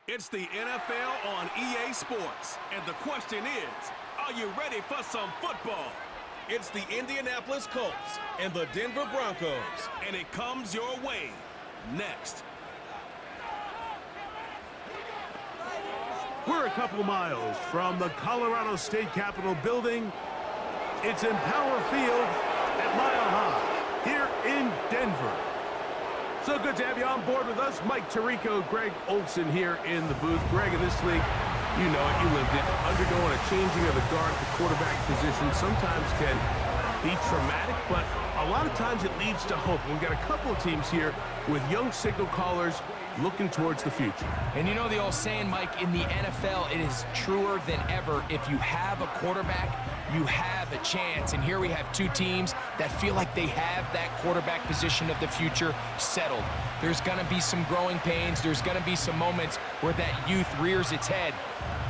It's the NFL on EA Sports, and the question is, are you ready for some football? It's the Indianapolis Colts and the Denver Broncos, and it comes your way next. We're a couple miles from the Colorado State Capitol building. It's in Power Field at Mile High here in Denver. So good to have you on board with us. Mike Tirico, Greg Olson here in the booth. Greg, in this league, you know it, you lived it. Undergoing a changing of the guard at the quarterback position sometimes can be traumatic, but a lot of times it leads to hope. We've got a couple of teams here with young signal callers looking towards the future. And you know the old saying, Mike, in the NFL, it is truer than ever. If you have a quarterback, you have a chance. And here we have two teams that feel like they have that quarterback position of the future settled. There's going to be some growing pains. There's going to be some moments where that youth rears its head.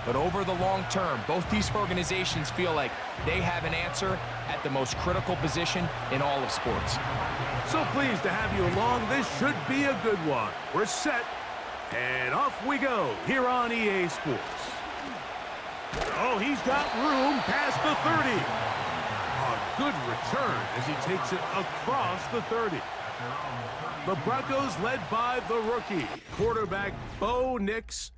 But over the long term, both these organizations feel like they have an answer at the most critical position in all of sports. So pleased to have you along. This should be a good one. We're set, and off we go here on EA Sports. Oh, he's got room past the 30. A good return as he takes it across the 30. The Broncos led by the rookie quarterback Bo Nix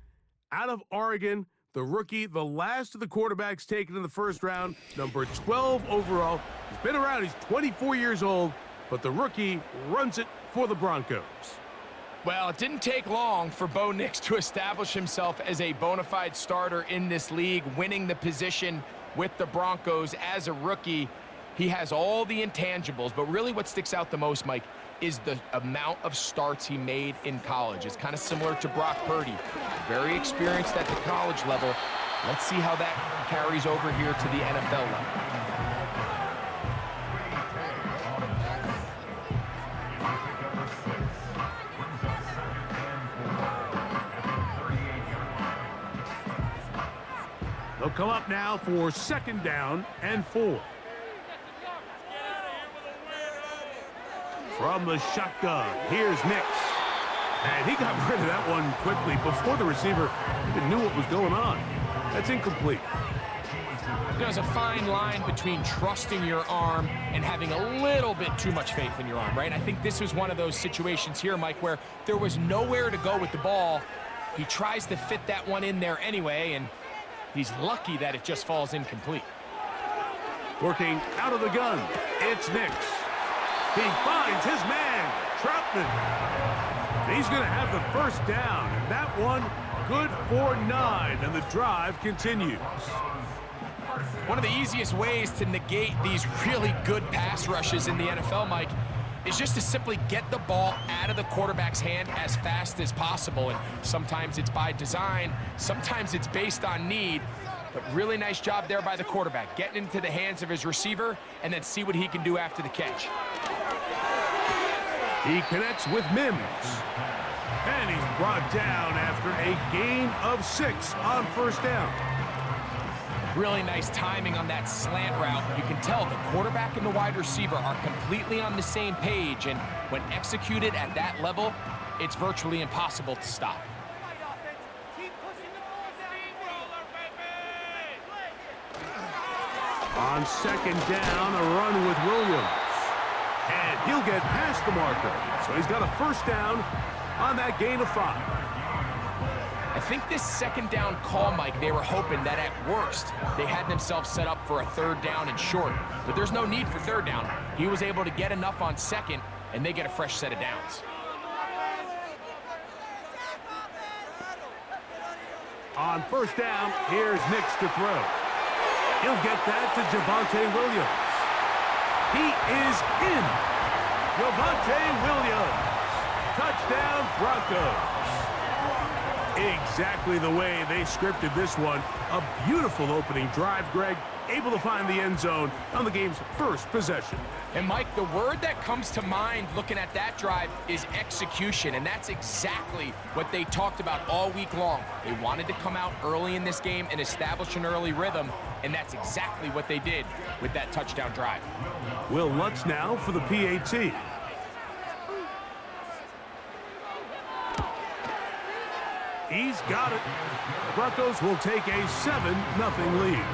out of Oregon. The rookie, the last of the quarterbacks taken in the first round, number 12 overall. He's been around, he's 24 years old, but the rookie runs it for the Broncos. Well, it didn't take long for Bo Nix to establish himself as a bona fide starter in this league, winning the position with the Broncos as a rookie. He has all the intangibles, but really what sticks out the most, Mike, is the amount of starts he made in college. It's kind of similar to Brock Purdy. Very experienced at the college level. Let's see how that carries over here to the NFL level. They'll come up now for second down and 4. From the shotgun, here's Nix. And he got rid of that one quickly before the receiver even knew what was going on. That's incomplete. There's a fine line between trusting your arm and having a little bit too much faith in your arm, right? I think this was one of those situations here, Mike, where there was nowhere to go with the ball. He tries to fit that one in there anyway, and he's lucky that it just falls incomplete. Working out of the gun, it's Nix. He finds his man, Troutman. He's going to have the first down, and that one good for 9, and the drive continues. One of the easiest ways to negate these really good pass rushes in the NFL, Mike, is just to simply get the ball out of the quarterback's hand as fast as possible. And sometimes it's by design, sometimes it's based on need. But really nice job there by the quarterback, getting into the hands of his receiver and then see what he can do after the catch. He connects with Mims. And he's brought down after a gain of 6 on first down. Really nice timing on that slant route. You can tell the quarterback and the wide receiver are completely on the same page, and when executed at that level, it's virtually impossible to stop. On second down, a run with Williams. And he'll get past the marker. So he's got a first down on that gain of 5. I think this second down call, Mike, they were hoping that at worst, they had themselves set up for a third down and short. But there's no need for third down. He was able to get enough on second, and they get a fresh set of downs. On first down, here's Nix to throw. He'll get that to Javonte Williams. He is in. Javonte Williams. Touchdown, Broncos. Exactly the way they scripted this one. A beautiful opening drive, Greg. Able to find the end zone on the game's first possession. And, Mike, the word that comes to mind looking at that drive is execution, and that's exactly what they talked about all week long. They wanted to come out early in this game and establish an early rhythm, and that's exactly what they did with that touchdown drive. Will Lutz now for the PAT. He's got it. The Broncos will take a 7-0 lead.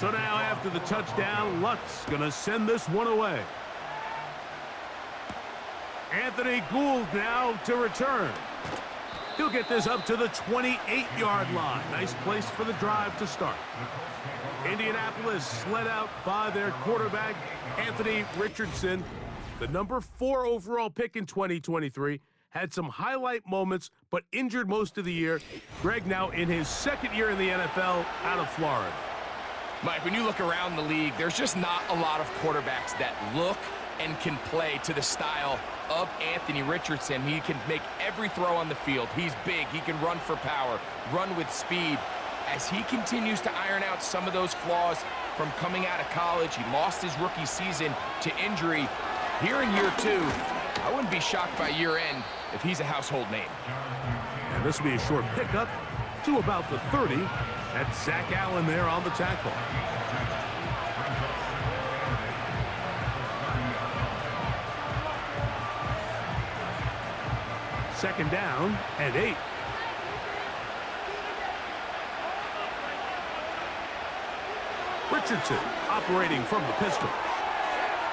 So now after the touchdown, Luck's going to send this one away. Anthony Gould now to return. He'll get this up to the 28-yard line. Nice place for the drive to start. Indianapolis led out by their quarterback, Anthony Richardson. The number 4 overall pick in 2023. Had some highlight moments, but injured most of the year. Greg now in his second year in the NFL out of Florida. Mike, when you look around the league, there's just not a lot of quarterbacks that look and can play to the style of Anthony Richardson. He can make every throw on the field. He's big. He can run for power, run with speed. As he continues to iron out some of those flaws from coming out of college, he lost his rookie season to injury. Here in year 2, I wouldn't be shocked by year end if he's a household name. And this will be a short pickup to about the 30. That's Zach Allen there on the tackle. Second down and 8. Richardson operating from the pistol.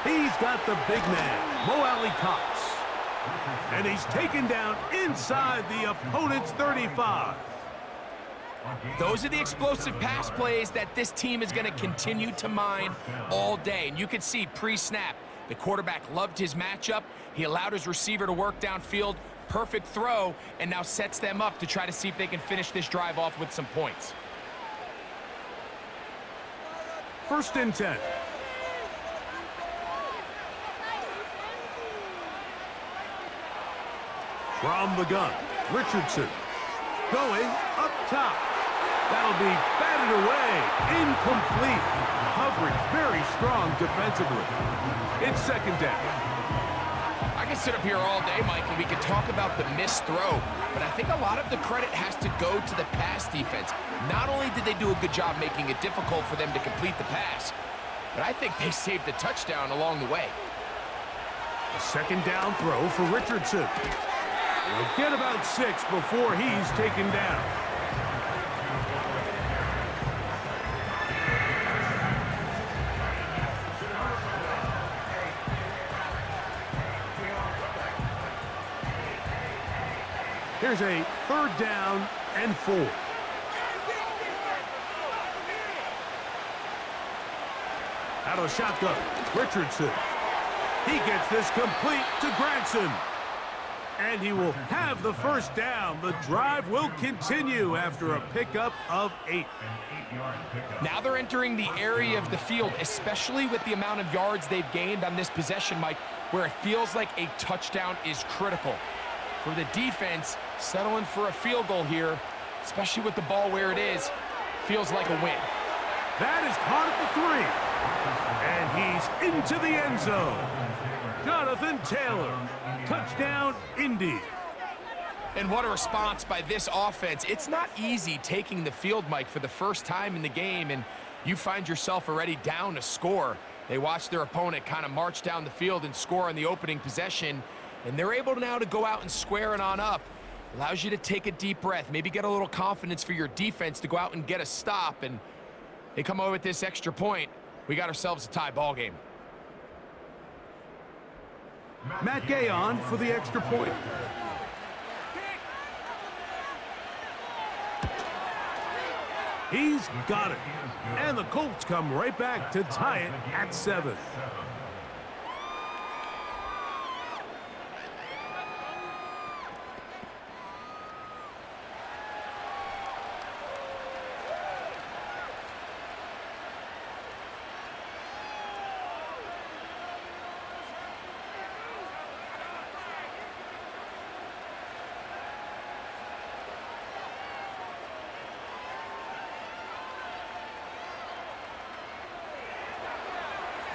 He's got the big man, Mo Alley-Cox. And he's taken down inside the opponent's 35. Those are the explosive pass plays that this team is going to continue to mine all day. And you can see pre-snap, the quarterback loved his matchup. He allowed his receiver to work downfield, perfect throw, and now sets them up to try to see if they can finish this drive off with some points. First and 10. From the gun, Richardson going up top. That'll be batted away, incomplete. Coverage very strong defensively. It's second down. I can sit up here all day, Mike, and we can talk about the missed throw, but I think a lot of the credit has to go to the pass defense. Not only did they do a good job making it difficult for them to complete the pass, but I think they saved the touchdown along the way. A second down throw for Richardson. He'll get about 6 before he's taken down. Here's a third down and 4. Out of the shotgun, Richardson. He gets this complete to Granson. And he will have the first down. The drive will continue after a pickup of 8. Now they're entering the area of the field, especially with the amount of yards they've gained on this possession, Mike, where it feels like a touchdown is critical. For the defense, settling for a field goal here, especially with the ball where it is, feels like a win. That is caught at the 3. And he's into the end zone. Jonathan Taylor. Touchdown, Indy. And what a response by this offense. It's not easy taking the field, Mike, for the first time in the game, and you find yourself already down a score. They watch their opponent kind of march down the field and score on the opening possession, and they're able now to go out and square it on up. Allows you to take a deep breath, maybe get a little confidence for your defense to go out and get a stop, and they come over with this extra point. We got ourselves a tie ball game. Matt Gay on for the extra point. He's got it. And the Colts come right back to tie it at 7.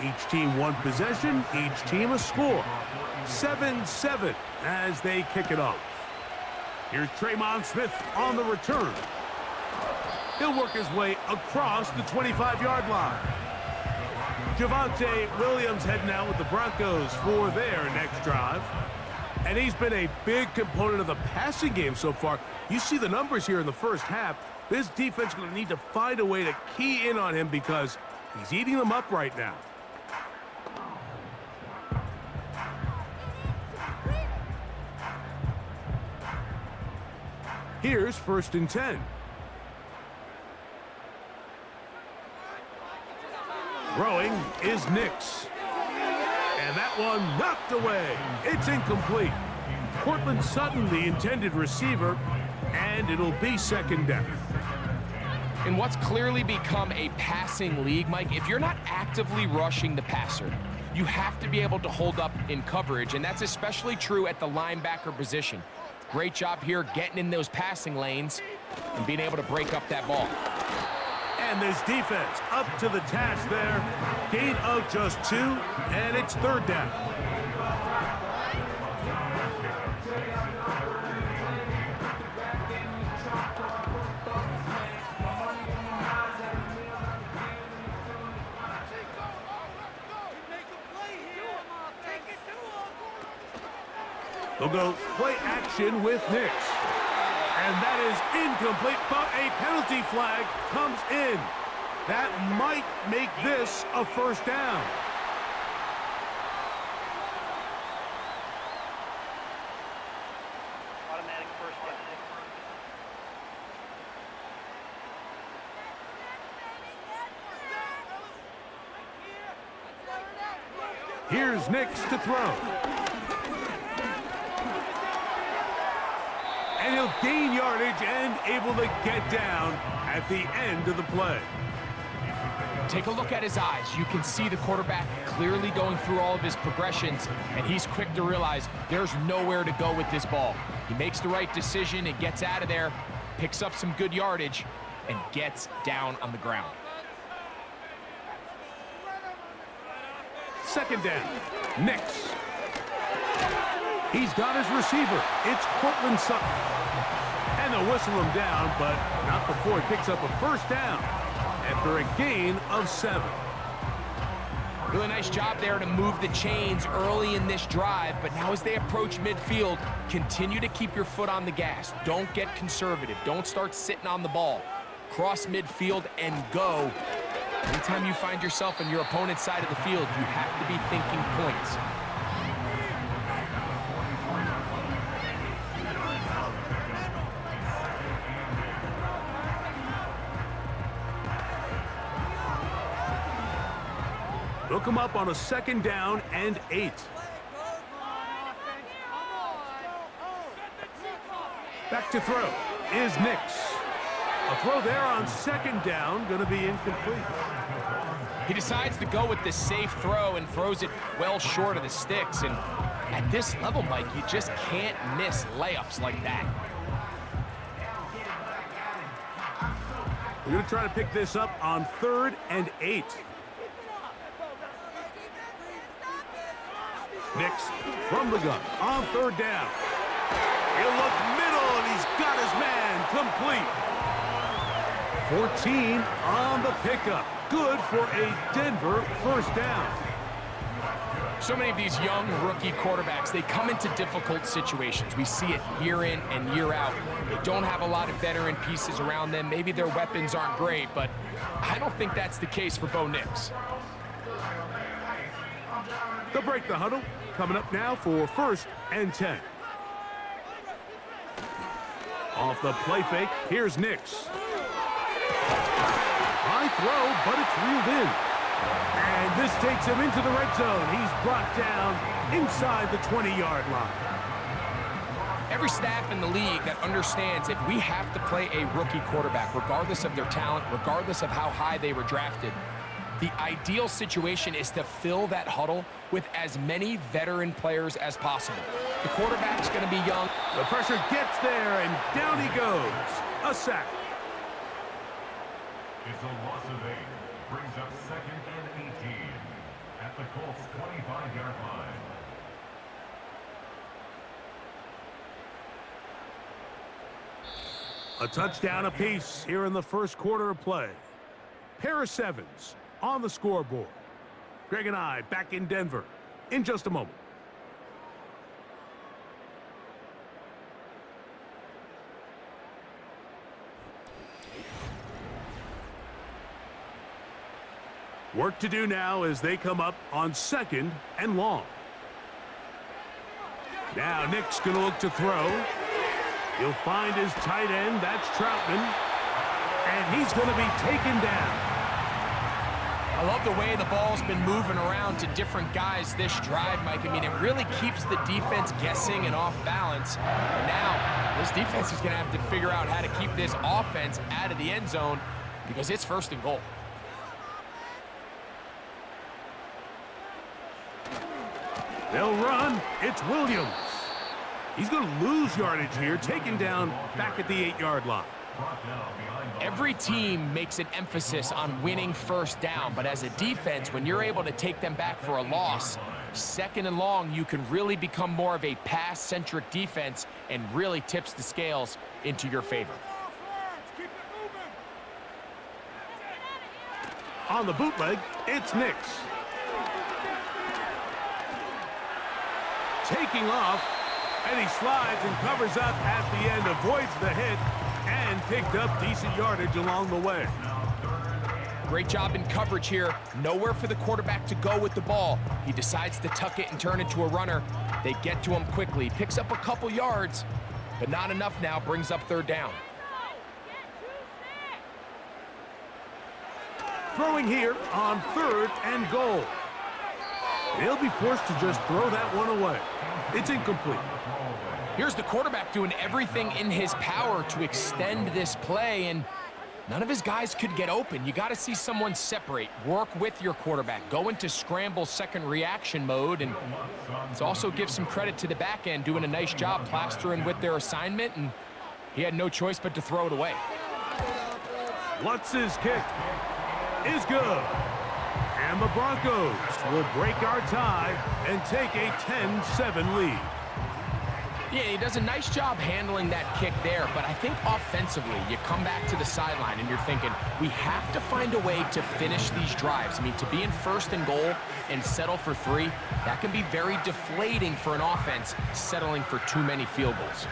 Each team one possession, each team a score. 7-7 as they kick it off. Here's Tremon Smith on the return. He'll work his way across the 25-yard line. Javonte Williams heading out with the Broncos for their next drive. And he's been a big component of the passing game so far. You see the numbers here in the first half. This defense is going to need to find a way to key in on him because he's eating them up right now. Here's 1st and 10. Throwing is Nix. And that one knocked away. It's incomplete. Cortland Sutton, the intended receiver, and it'll be 2nd down. In what's clearly become a passing league, Mike, if you're not actively rushing the passer, you have to be able to hold up in coverage, and that's especially true at the linebacker position. Great job here getting in those passing lanes and being able to break up that ball. And this defense up to the task there. Gain of just 2, and it's 3rd down. They'll go play action with Nix. And that is incomplete, but a penalty flag comes in. That might make this a 1st down. Automatic 1st down. Here's Nix to throw. And he'll gain yardage and able to get down at the end of the play. Take a look at his eyes. You can see the quarterback clearly going through all of his progressions, and he's quick to realize there's nowhere to go with this ball. He makes the right decision and gets out of there, picks up some good yardage, and gets down on the ground. 2nd down. Nix. He's got his receiver. It's Cortland Sutton. And they'll whistle him down, but not before he picks up a 1st down after a gain of 7. Really nice job there to move the chains early in this drive, but now as they approach midfield, continue to keep your foot on the gas. Don't get conservative. Don't start sitting on the ball. Cross midfield and go. Anytime you find yourself on your opponent's side of the field, you have to be thinking points. They'll come up on a 2nd down and 8. Back to throw is Nix. A throw there on 2nd down, going to be incomplete. He decides to go with the safe throw and throws it well short of the sticks. And at this level, Mike, you just can't miss layups like that. We're going to try to pick this up on 3rd and 8. Nix from the gun on 3rd down. He'll look middle, and he's got his man complete. 14 on the pickup. Good for a Denver 1st down. So many of these young rookie quarterbacks, they come into difficult situations. We see it year in and year out. They don't have a lot of veteran pieces around them. Maybe their weapons aren't great, but I don't think that's the case for Bo Nix. They'll break the huddle. Coming up now for 1st and 10. Off the play fake, here's Nix. High throw, but it's reeled in. And this takes him into the red zone. He's brought down inside the 20-yard line. Every staff in the league that understands if we have to play a rookie quarterback, regardless of their talent, regardless of how high they were drafted, the ideal situation is to fill that huddle with as many veteran players as possible. The quarterback's going to be young. The pressure gets there, and down he goes. A sack. It's a loss of 8. Brings up 2nd and 18. at the Colts 25-yard line. A touchdown apiece here in the first quarter of play. Pair of sevens on the scoreboard. Greg and I back in Denver in just a moment. Work to do now as they come up on 2nd and long. Now Nick's going to look to throw. He'll find his tight end. That's Troutman. And he's going to be taken down. I love the way the ball's been moving around to different guys this drive, Mike. I mean, it really keeps the defense guessing and off balance. And now this defense is going to have to figure out how to keep this offense out of the end zone because it's 1st and goal. They'll run. It's Williams. He's going to lose yardage here, taken down back at the 8-yard line. Every team makes an emphasis on winning 1st down, but as a defense, when you're able to take them back for a loss, 2nd and long, you can really become more of a pass-centric defense and really tips the scales into your favor. On the bootleg, it's Nix. Taking off, and he slides and covers up at the end, avoids the hit, and picked up decent yardage along the way. Great job in coverage here. Nowhere for the quarterback to go with the ball. He decides to tuck it and turn it to a runner. They get to him quickly. Picks up a couple yards, but not enough now. Brings up 3rd down. Throwing here on 3rd and goal. He'll be forced to just throw that one away. It's incomplete. Here's the quarterback doing everything in his power to extend this play, and none of his guys could get open. You got to see someone separate, work with your quarterback, go into scramble 2nd reaction mode, and let's also give some credit to the back end doing a nice job plastering with their assignment, and he had no choice but to throw it away. Lutz's kick is good. And the Broncos will break our tie and take a 10-7 lead. Yeah, he does a nice job handling that kick there, but I think offensively, you come back to the sideline and you're thinking, we have to find a way to finish these drives. I mean, to be in 1st and goal and settle for 3, that can be very deflating for an offense settling for too many field goals.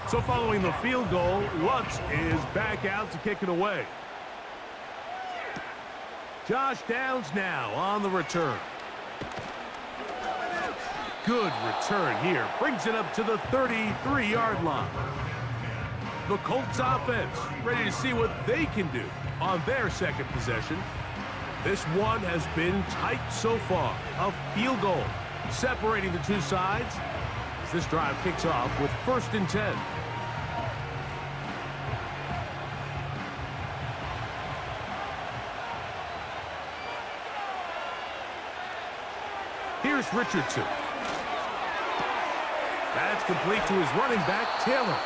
So following the field goal, Lutz is back out to kick it away. Josh Downs now on the return. Good return here. Brings it up to the 33-yard line. The Colts offense ready to see what they can do on their 2nd possession. This one has been tight so far. A field goal separating the two sides as this drive kicks off with 1st and 10. Here's Richardson. That's complete to his running back, Taylor.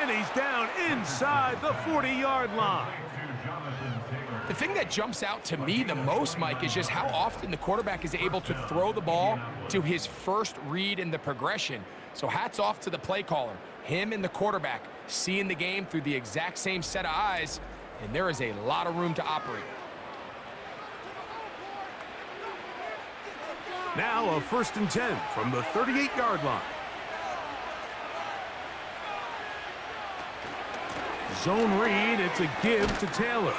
And he's down inside the 40-yard line. The thing that jumps out to me the most, Mike, is just how often the quarterback is able to throw the ball to his first read in the progression. So hats off to the play caller. Him and the quarterback seeing the game through the exact same set of eyes, and there is a lot of room to operate. Now a 1st and 10 from the 38-yard line. Zone read, it's a give to Taylor.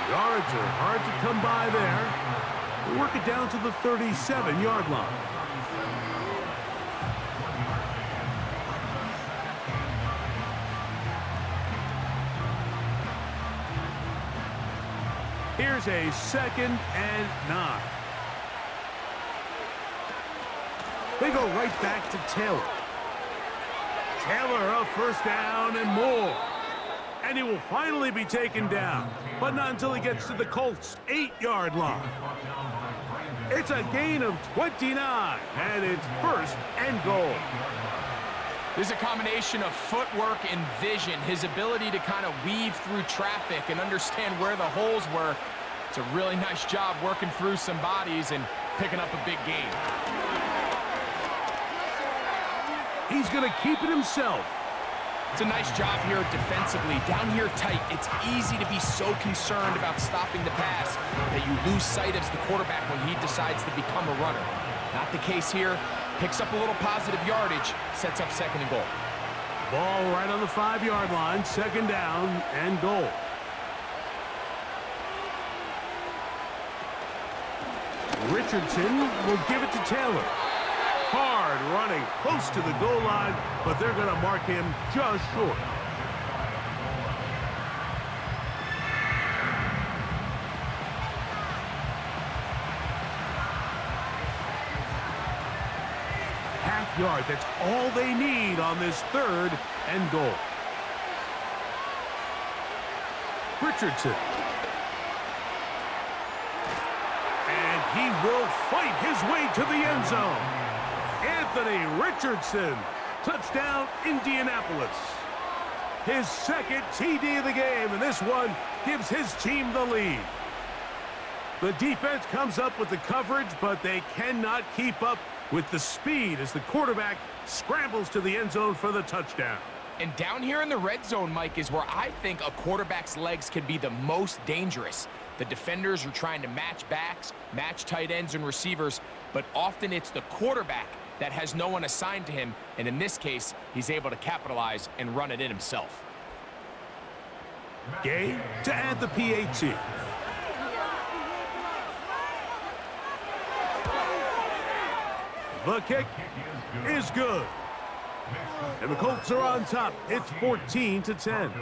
Yards are hard to come by there. They work it down to the 37-yard line. Here's a 2nd and 9. They go right back to Taylor. Taylor a 1st down and more. And he will finally be taken down, but not until he gets to the Colts' 8-yard line. It's a gain of 29, and it's 1st and goal. This is a combination of footwork and vision, his ability to kind of weave through traffic and understand where the holes were. It's a really nice job working through some bodies and picking up a big gain. He's going to keep it himself. It's a nice job here defensively. Down here tight, it's easy to be so concerned about stopping the pass that you lose sight of the quarterback when he decides to become a runner. Not the case here. Picks up a little positive yardage, sets up second and goal. Ball right on the 5-yard line, second down and goal. Richardson will give it to Taylor. Hard running, close to the goal line, but they're going to mark him just short. Half yard, that's all they need on this third and goal. Richardson. And he will fight his way to the end zone. Anthony Richardson, touchdown Indianapolis. His second TD of the game, and this one gives his team the lead. The defense comes up with the coverage, but they cannot keep up with the speed as the quarterback scrambles to the end zone for the touchdown. And down here in the red zone, Mike, is where I think a quarterback's legs can be the most dangerous. The defenders are trying to match backs, match tight ends and receivers, but often it's the quarterback that has no one assigned to him, and in this case, he's able to capitalize and run it in himself. Gay to add the PAT. The kick is good. And the Colts are on top. It's 14-10.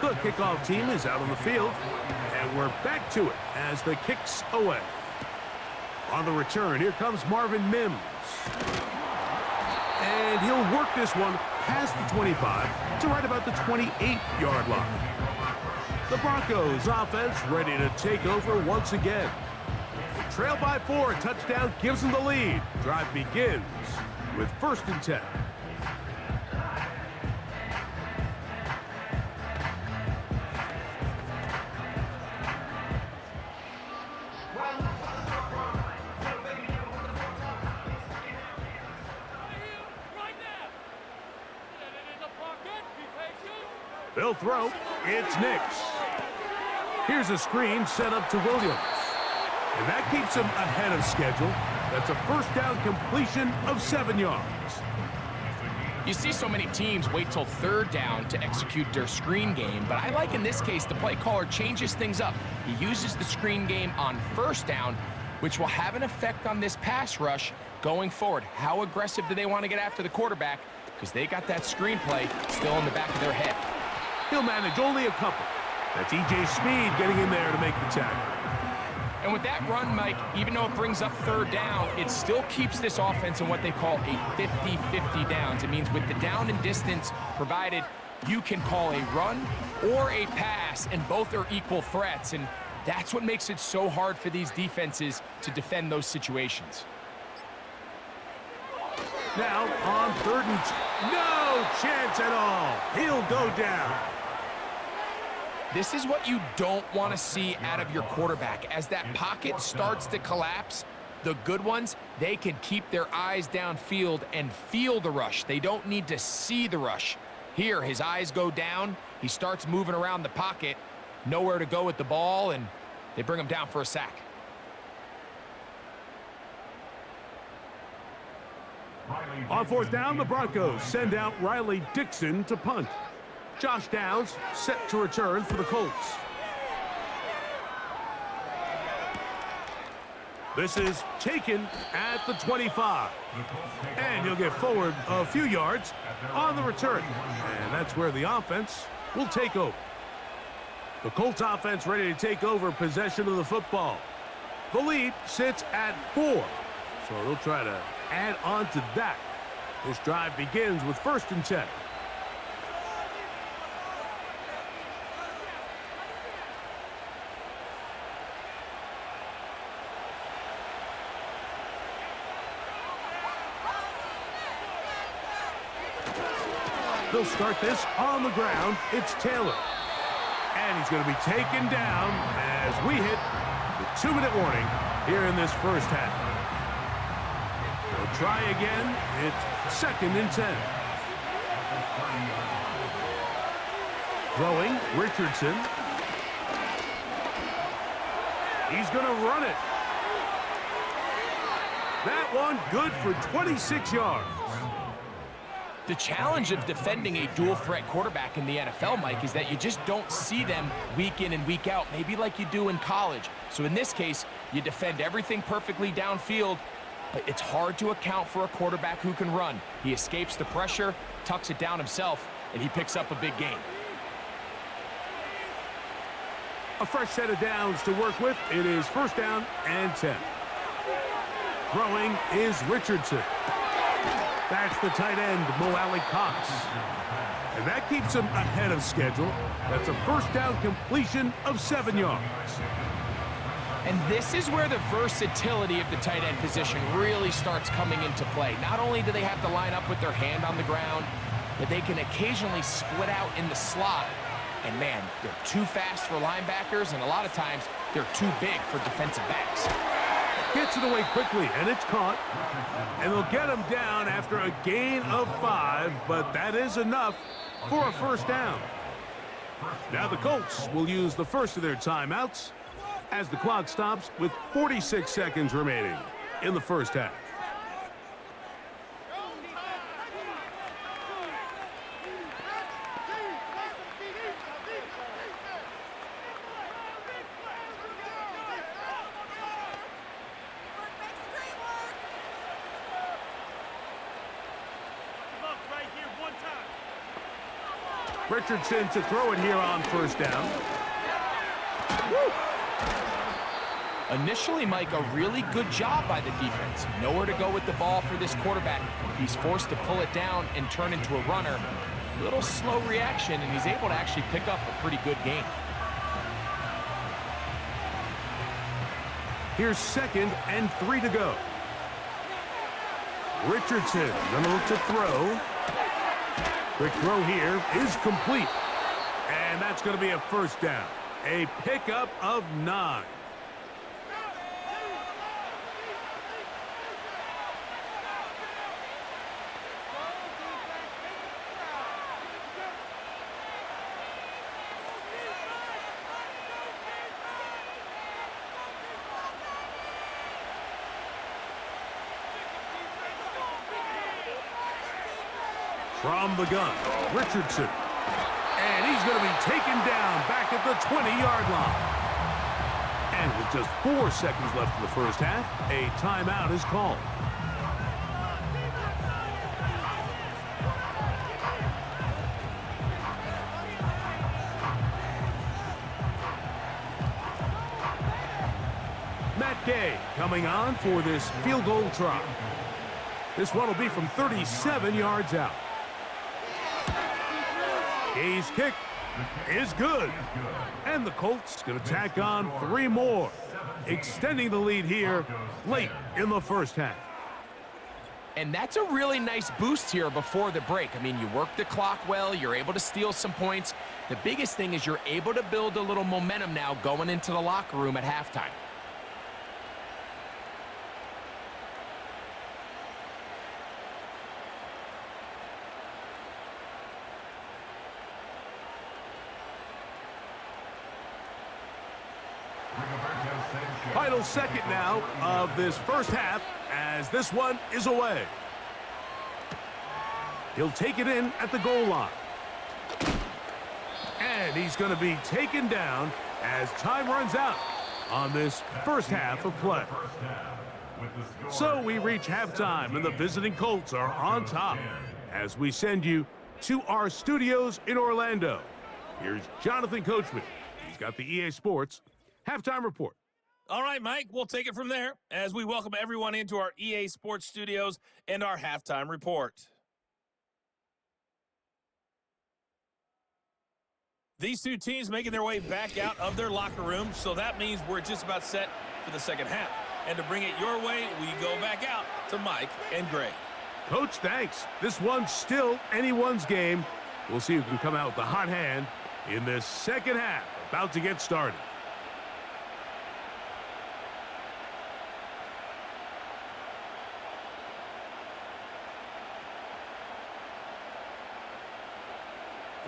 The kickoff team is out on the field, and we're back to it as the kick's away. On the return, here comes Marvin Mims. And he'll work this one past the 25 to right about the 28-yard line. The Broncos offense ready to take over once again. Trail by 4, touchdown gives them the lead. Drive begins with 1st and 10. They'll throw. It's Nix. Here's a screen set up to Williams. And that keeps him ahead of schedule. That's a first down completion of 7 yards. You see so many teams wait till 3rd down to execute their screen game, but I like in this case the play caller changes things up. He uses the screen game on 1st down, which will have an effect on this pass rush going forward. How aggressive do they want to get after the quarterback? Because they got that screenplay still in the back of their head. He'll manage only a couple. That's E.J. Speed getting in there to make the tackle. And with that run, Mike, even though it brings up 3rd down, it still keeps this offense in what they call a 50-50 downs. It means with the down and distance provided, you can call a run or a pass, and both are equal threats. And that's what makes it so hard for these defenses to defend those situations. Now on 3rd and 2. No chance at all. He'll go down. This is what you don't want to see out of your quarterback. As that pocket starts to collapse, the good ones, they can keep their eyes downfield and feel the rush. They don't need to see the rush. Here, his eyes go down. He starts moving around the pocket, nowhere to go with the ball, and they bring him down for a sack. On 4th down, the Broncos send out Riley Dixon to punt. Josh Downs set to return for the Colts. This is taken at the 25. And he'll get forward a few yards on the return. And that's where the offense will take over. The Colts offense ready to take over possession of the football. The lead sits at 4. So they'll try to add on to that. This drive begins with 1st and 10. They'll start this on the ground. It's Taylor. And he's going to be taken down as we hit the 2-minute warning here in this first half. They'll try again. It's 2nd and 10. Throwing, Richardson. He's going to run it. That one good for 26 yards. The challenge of defending a dual-threat quarterback in the NFL, Mike, is that you just don't see them week in and week out, maybe like you do in college. So in this case, you defend everything perfectly downfield, but it's hard to account for a quarterback who can run. He escapes the pressure, tucks it down himself, and he picks up a big gain. A fresh set of downs to work with. It is 1st down and 10. Throwing is Richardson. That's the tight end, Mo Cox. And that keeps him ahead of schedule. That's a 1st down completion of 7 yards. And this is where the versatility of the tight end position really starts coming into play. Not only do they have to line up with their hand on the ground, but they can occasionally split out in the slot. And man, they're too fast for linebackers, and a lot of times they're too big for defensive backs. Gets it away quickly, and it's caught. And they'll get him down after a gain of 5, but that is enough for a 1st down. Now the Colts will use the first of their timeouts as the clock stops with 46 seconds remaining in the first half. Richardson to throw it here on 1st down. Initially, Mike, a really good job by the defense. Nowhere to go with the ball for this quarterback. He's forced to pull it down and turn into a runner. Little slow reaction, and he's able to actually pick up a pretty good gain. Here's 2nd and 3 to go. Richardson gonna look to throw. Quick throw here is complete. And that's going to be a 1st down. A pickup of 9. From the gun, Richardson. And he's going to be taken down back at the 20-yard line. And with just 4 seconds left in the first half, a timeout is called. Matt Gay coming on for this field goal try. This one will be from 37 yards out. Gay's kick is good. And the Colts going to tack on 3 more, extending the lead here late in the first half. And that's a really nice boost here before the break. I mean, you work the clock well, you're able to steal some points. The biggest thing is you're able to build a little momentum now going into the locker room at halftime. Final second now of this first half as this one is away. He'll take it in at the goal line. And he's going to be taken down as time runs out. on this first half of play. So we reach halftime, and the visiting Colts are on top as we send you to our studios in Orlando. Here's Jonathan Coachman. He's got the EA Sports halftime report. All right, Mike, we'll take it from there as we welcome everyone into our EA Sports studios and our halftime report. These two teams making their way back out of their locker room, so that means we're just about set for the second half. And to bring it your way, we go back out to Mike and Greg. Coach, thanks. This one's still anyone's game. We'll see who can come out with the hot hand in this second half, about to get started.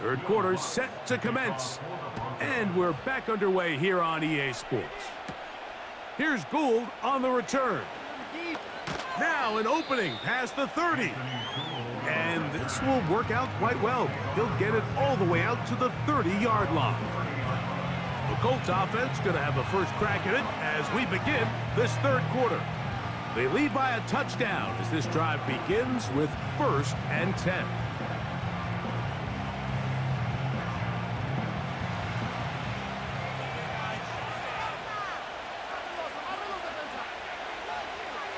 Third quarter set to commence. And we're back underway here on EA Sports. Here's Gould on the return. Now an opening past the 30. And this will work out quite well. He'll get it all the way out to the 30-yard line. The Colts offense going to have a first crack at it as we begin this third quarter. They lead by a touchdown as this drive begins with 1st and 10.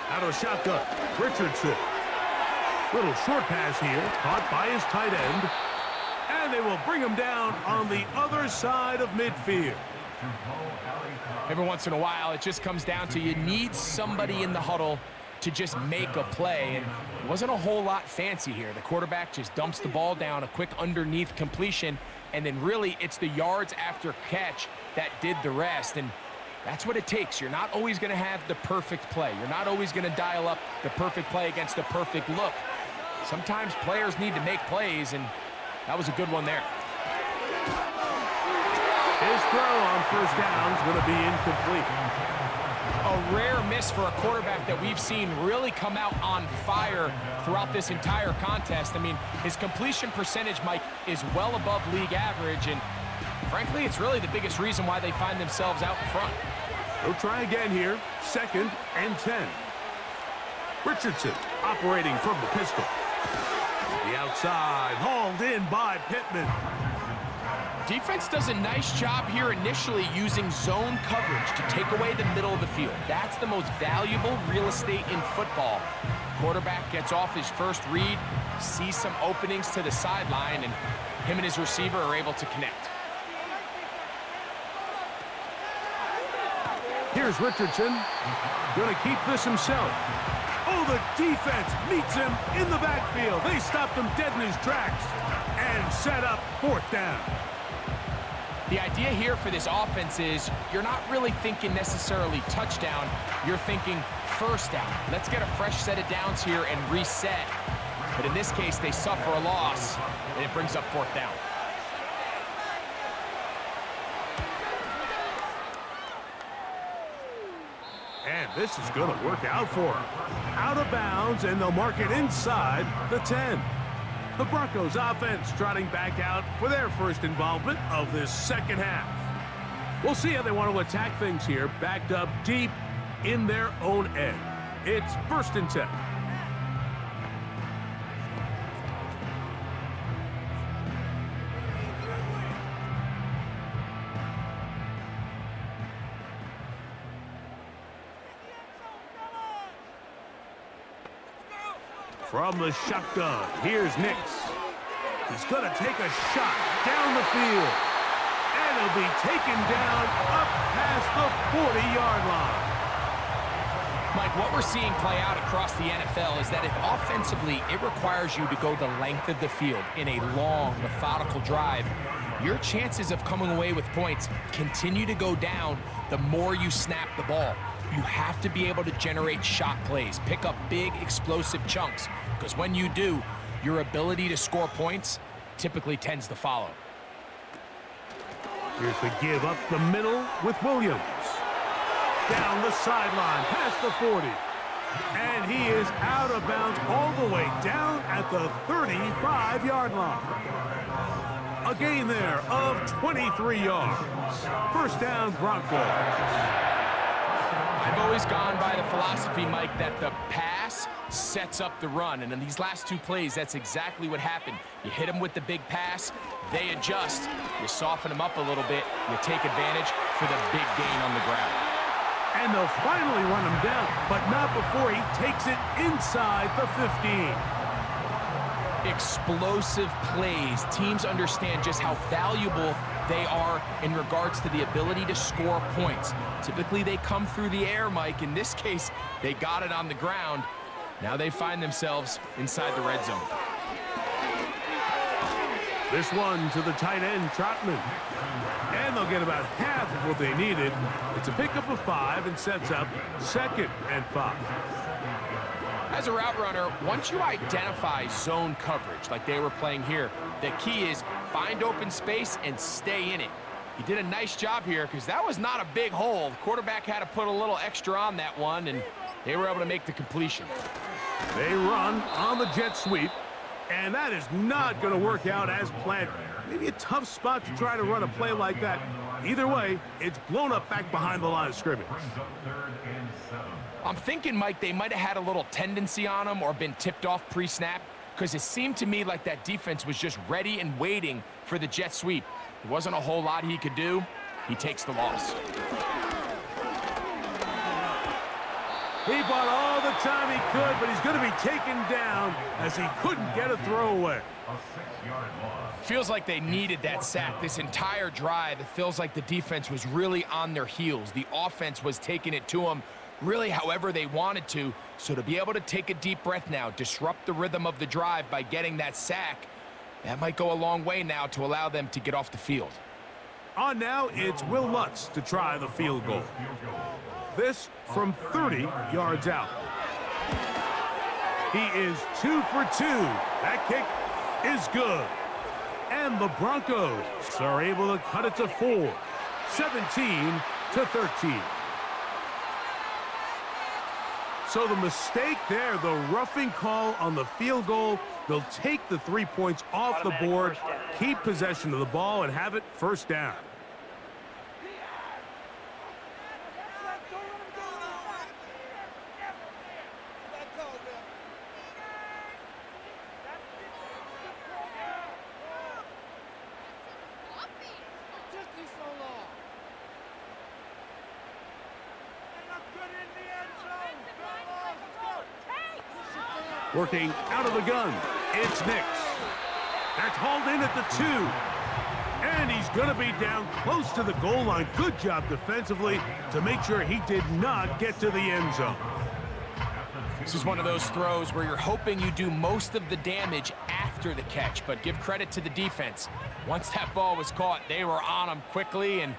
Out of shotgun, Richardson. Little short pass here, caught by his tight end. And they will bring him down on the other side of midfield. Every once in a while, it just comes down to you need somebody in the huddle to just make a play. And it wasn't a whole lot fancy here. The quarterback just dumps the ball down, a quick underneath completion, and then really it's the yards after catch that did the rest. And that's what it takes. You're not always going to have the perfect play. You're not always going to dial up the perfect play against the perfect look. Sometimes players need to make plays, and that was a good one there. His throw on first down is going to be incomplete. A rare miss for a quarterback that we've seen really come out on fire throughout this entire contest. I mean, his completion percentage, Mike, is well above league average, and frankly, it's really the biggest reason why they find themselves out in front. They'll try again here, 2nd and 10. Richardson operating from the pistol. The outside, hauled in by Pittman. Defense does a nice job here initially using zone coverage to take away the middle of the field. That's the most valuable real estate in football. Quarterback gets off his first read, sees some openings to the sideline, and him and his receiver are able to connect. Here's Richardson, going to keep this himself. Oh, the defense meets him in the backfield. They stopped him dead in his tracks and set up 4th down. The idea here for this offense is you're not really thinking necessarily touchdown. You're thinking 1st down. Let's get a fresh set of downs here and reset. But in this case, they suffer a loss, and it brings up 4th down. And this is going to work out for him. Out of bounds, and they'll mark it inside the 10. The Broncos offense trotting back out for their first involvement of this second half. We'll see how they want to attack things here, backed up deep in their own end. It's 1st and 10. From the shotgun, here's Nix. He's going to take a shot down the field. And he'll be taken down up past the 40-yard line. Mike, what we're seeing play out across the NFL is that if offensively it requires you to go the length of the field in a long, methodical drive, your chances of coming away with points continue to go down the more you snap the ball. You have to be able to generate shot plays, pick up big, explosive chunks, because when you do, your ability to score points typically tends to follow. Here's the give up the middle with Williams. Down the sideline, past the 40. And he is out of bounds all the way down at the 35-yard line. A gain there of 23 yards. 1st down, Broncos. always gone by the philosophy, Mike, that the pass sets up the run. And in these last two plays, that's exactly what happened. You hit them with the big pass, they adjust. You soften them up a little bit, you take advantage for the big gain on the ground. And they'll finally run him down, but not before he takes it inside the 15. Explosive plays. Teams understand just how valuable they are in regards to the ability to score points. Typically, they come through the air, Mike. In this case, they got it on the ground. Now they find themselves inside the red zone. This one to the tight end, Trotman. And they'll get about half of what they needed. It's a pickup of 5 and sets up 2nd and 5. As a route runner, once you identify zone coverage like they were playing here, the key is find open space and stay in it. He did a nice job here because that was not a big hole. The quarterback had to put a little extra on that one, and they were able to make the completion. They run on the jet sweep, and that is not going to work out as planned. Maybe a tough spot to try to run a play like that. Either way, it's blown up back behind the line of scrimmage. I'm thinking, Mike, they might have had a little tendency on him or been tipped off pre-snap, because it seemed to me like that defense was just ready and waiting for the jet sweep. There wasn't a whole lot he could do. He takes the loss. He bought all the time he could, but he's going to be taken down as he couldn't get a throwaway. Feels like they needed that sack this entire drive. It feels like the defense was really on their heels. The offense was taking it to them really however they wanted to. So to be able to take a deep breath now, disrupt the rhythm of the drive by getting that sack, that might go a long way now to allow them to get off the field. On now, it's Will Lutz to try the field goal. This from 30 yards out. He is 2 for 2. That kick is good. And the Broncos are able to cut it to 4, 17-13. So the mistake there, the roughing call on the field goal, they'll take the 3 points off the board, keep possession of the ball, and have it first down. Working out of the gun, it's Nix. That's hauled in at the 2. And he's going to be down close to the goal line. Good job defensively to make sure he did not get to the end zone. This is one of those throws where you're hoping you do most of the damage after the catch, but give credit to the defense. Once that ball was caught, they were on him quickly, and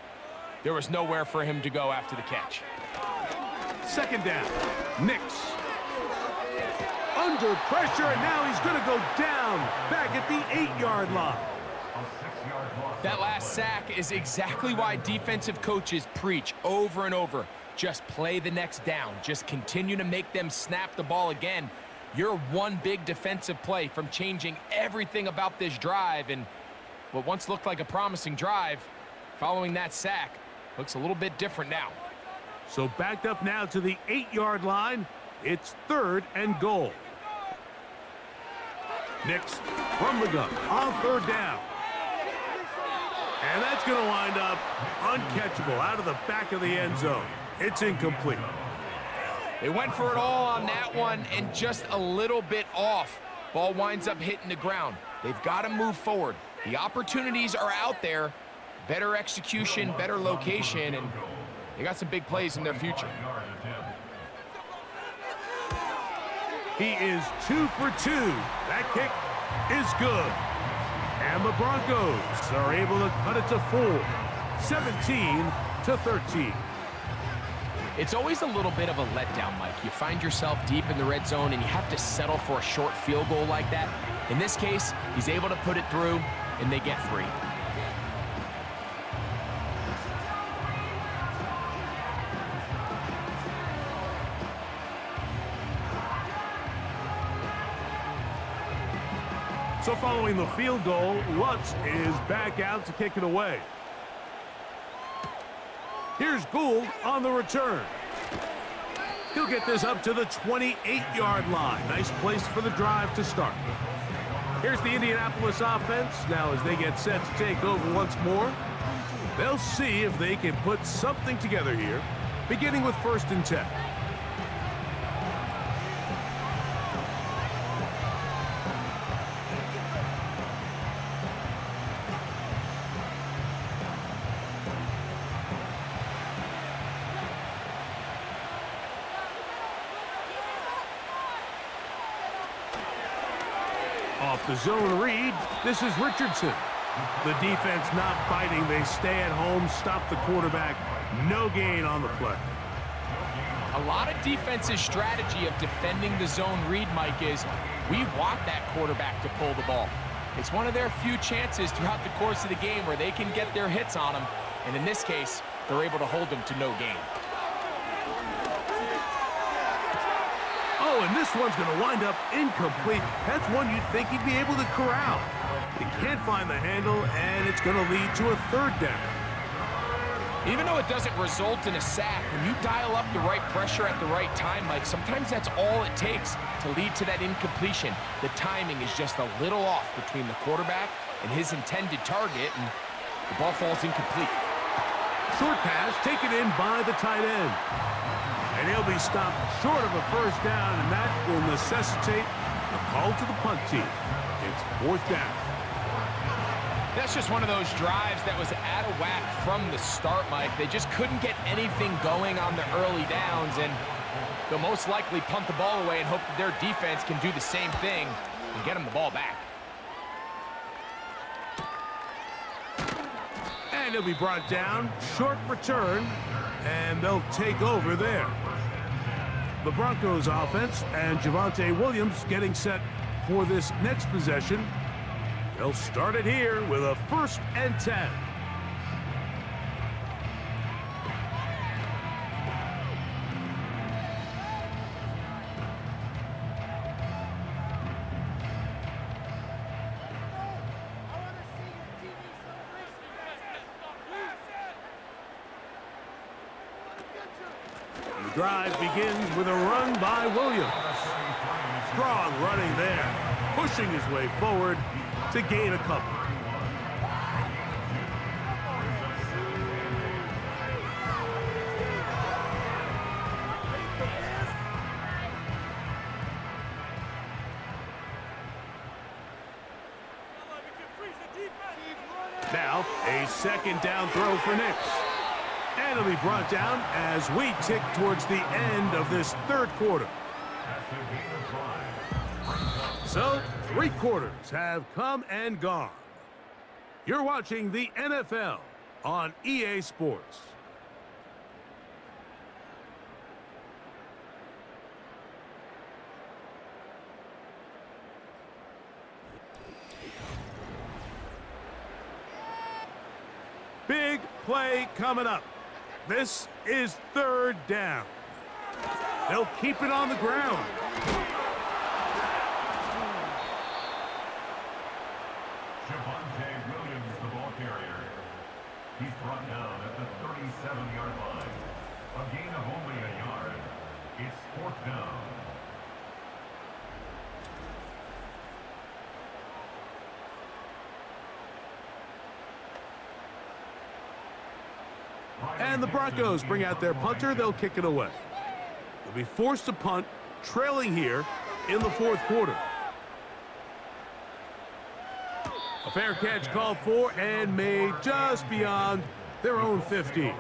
there was nowhere for him to go after the catch. 2nd down, Nix. Under pressure, and now he's going to go down back at the 8-yard line. That last sack is exactly why defensive coaches preach over and over. Just play the next down. Just continue to make them snap the ball again. You're one big defensive play from changing everything about this drive, and what once looked like a promising drive, following that sack, looks a little bit different now. So backed up now to the 8-yard line. It's 3rd and goal. Nix from the gun on 3rd down. And that's going to wind up uncatchable out of the back of the end zone. It's incomplete. They went for it all on that one and just a little bit off. Ball winds up hitting the ground. They've got to move forward. The opportunities are out there. Better execution, better location, and they got some big plays in their future. He is 2 for 2. That kick is good. And the Broncos are able to cut it to 4, 17-13. It's always a little bit of a letdown, Mike. You find yourself deep in the red zone and you have to settle for a short field goal like that. In this case, he's able to put it through, and they get 3. So following the field goal, Lutz is back out to kick it away. Here's Gould on the return. He'll get this up to the 28-yard line. Nice place for the drive to start. Here's the Indianapolis offense. Now as they get set to take over once more, they'll see if they can put something together here, beginning with 1st and 10. Off the zone read, this is Richardson. The defense not biting. They stay at home, stop the quarterback. No gain on the play. A lot of defense's strategy of defending the zone read, Mike, is we want that quarterback to pull the ball. It's one of their few chances throughout the course of the game where they can get their hits on him. And in this case, they're able to hold him to no gain. Oh, and this one's going to wind up incomplete. That's one you'd think he'd be able to corral. He can't find the handle, and it's going to lead to a 3rd down. Even though it doesn't result in a sack, when you dial up the right pressure at the right time, Mike, sometimes that's all it takes to lead to that incompletion. The timing is just a little off between the quarterback and his intended target, and the ball falls incomplete. Short pass taken in by the tight end. And he'll be stopped short of a 1st down, and that will necessitate a call to the punt team. It's 4th down. That's just one of those drives that was out of whack from the start, Mike. They just couldn't get anything going on the early downs, and they'll most likely punt the ball away and hope that their defense can do the same thing and get them the ball back. And he'll be brought down, short return, and they'll take over there. The Broncos offense and Javonte Williams getting set for this next possession. They'll start it here with a 1st and 10. The drive begins with a run by Williams. Strong running there, pushing his way forward to gain a couple. Now, a 2nd down throw for Nix. And it'll be brought down as we tick towards the end of this 3rd quarter. So, 3 quarters have come and gone. You're watching the NFL on EA Sports. Big play coming up. This is 3rd down. They'll keep it on the ground. Javonte Williams, the ball carrier. He's brought down at the 37-yard line. A gain of only a yard. It's 4th down. And the Broncos bring out their punter. They'll kick it away. They'll be forced to punt, trailing here in the 4th quarter. A fair catch called for and made just beyond their own 50.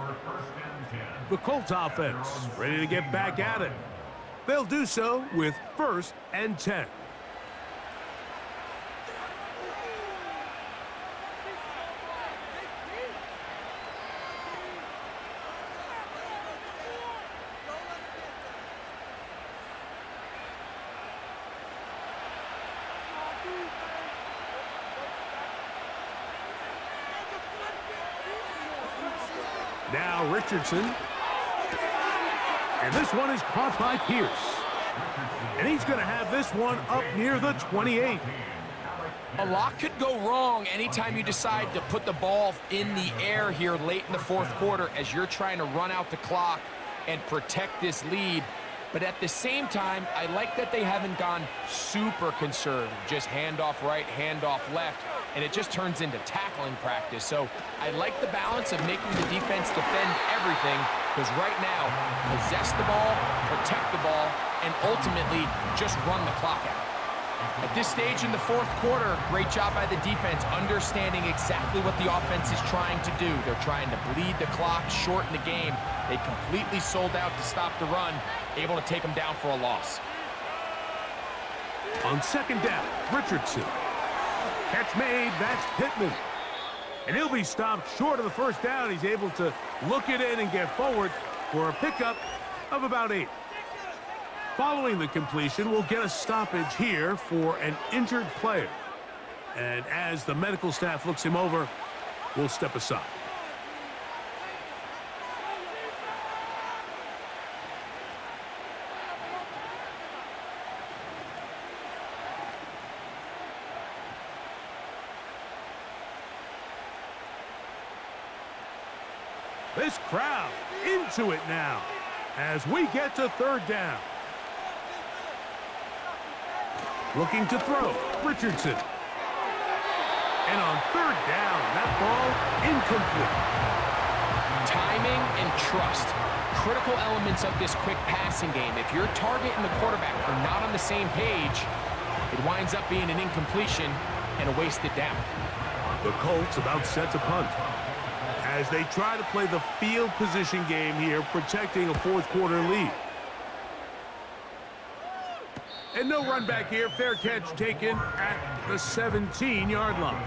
The Colts offense ready to get back at it. They'll do so with 1st and 10. Now Richardson. And this one is caught by Pierce. And he's going to have this one up near the 28. A lot could go wrong anytime you decide to put the ball in the air here late in the 4th quarter as you're trying to run out the clock and protect this lead. But at the same time, I like that they haven't gone super conservative, just handoff right, handoff left, and it just turns into tackling practice. So I like the balance of making the defense defend everything, because right now, possess the ball, protect the ball, and ultimately just run the clock out. At this stage in the fourth quarter, great job by the defense, understanding exactly what the offense is trying to do. They're trying to bleed the clock, shorten the game. They completely sold out to stop the run, able to take them down for a loss. On second down, Richardson. Catch made, that's Pittman. And he'll be stopped short of the first down. He's able to look it in and get forward for a pickup of about 8. Following the completion, we'll get a stoppage here for an injured player. And as the medical staff looks him over, we'll step aside. This crowd into it now as we get to third down. Looking to throw, Richardson. And on third down, that ball incomplete. Timing and trust, critical elements of this quick passing game. If your target and the quarterback are not on the same page, it winds up being an incompletion and a wasted down. The Colts about set to punt as they try to play the field position game here, protecting a fourth quarter lead. And no run back here. Fair catch taken at the 17-yard line.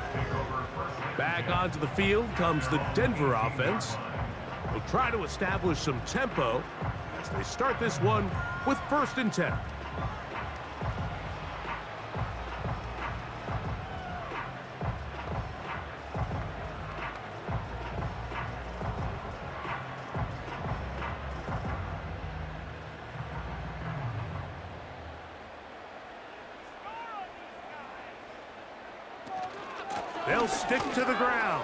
Back onto the field comes the Denver offense. They'll try to establish some tempo as they start this one with 1st and 10. They'll stick to the ground.